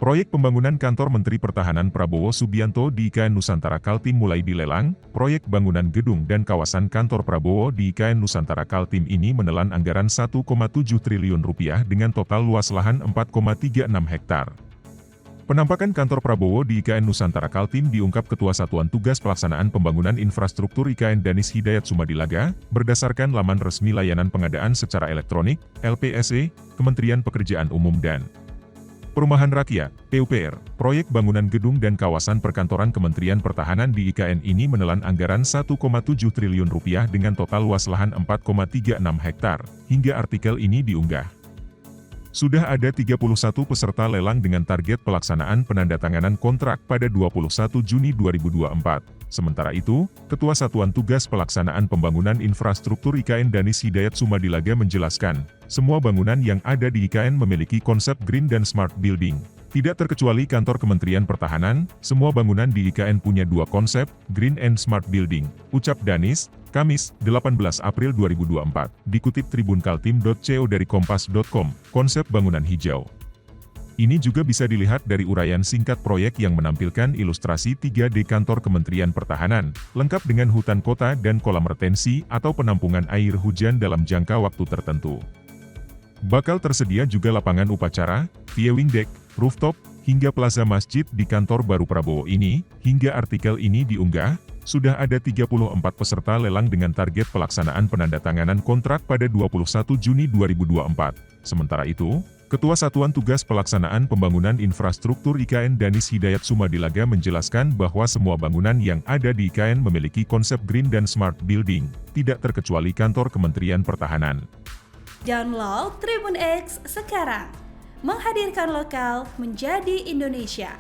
Proyek pembangunan kantor Menteri Pertahanan Prabowo Subianto di IKN Nusantara Kaltim mulai dilelang. Proyek bangunan gedung dan kawasan kantor Prabowo di IKN Nusantara Kaltim ini menelan anggaran 1,7 triliun rupiah dengan total luas lahan 4,36 hektar. Penampakan kantor Prabowo di IKN Nusantara Kaltim diungkap Ketua Satuan Tugas Pelaksanaan Pembangunan Infrastruktur IKN Danis Hidayat Sumadilaga, berdasarkan laman resmi layanan pengadaan secara elektronik, LPSE, Kementerian Pekerjaan Umum dan Perumahan Rakyat, PUPR. Proyek bangunan gedung dan kawasan perkantoran Kementerian Pertahanan di IKN ini menelan anggaran 1,7 triliun rupiah dengan total luas lahan 4,36 hektar. Hingga artikel ini diunggah, sudah ada 31 peserta lelang dengan target pelaksanaan penandatanganan kontrak pada 21 Juni 2024. Sementara itu, Ketua Satuan Tugas Pelaksanaan Pembangunan Infrastruktur IKN Danis Hidayat Sumadilaga menjelaskan, semua bangunan yang ada di IKN memiliki konsep green dan smart building. Tidak terkecuali kantor Kementerian Pertahanan, semua bangunan di IKN punya dua konsep, green and smart building, ucap Danis, Kamis, 18 April 2024. Dikutip tribunkaltim.co dari kompas.com, konsep bangunan hijau ini juga bisa dilihat dari uraian singkat proyek yang menampilkan ilustrasi 3D kantor Kementerian Pertahanan, lengkap dengan hutan kota dan kolam retensi atau penampungan air hujan dalam jangka waktu tertentu. Bakal tersedia juga lapangan upacara, viewing deck, rooftop, hingga plaza masjid di kantor baru Prabowo ini. Hingga artikel ini diunggah, sudah ada 34 peserta lelang dengan target pelaksanaan penandatanganan kontrak pada 21 Juni 2024. Sementara itu, Ketua Satuan Tugas Pelaksanaan Pembangunan Infrastruktur IKN Danis Hidayat Sumadilaga menjelaskan bahwa semua bangunan yang ada di IKN memiliki konsep green dan smart building, tidak terkecuali kantor Kementerian Pertahanan. Download Tribun X sekarang, menghadirkan lokal menjadi Indonesia.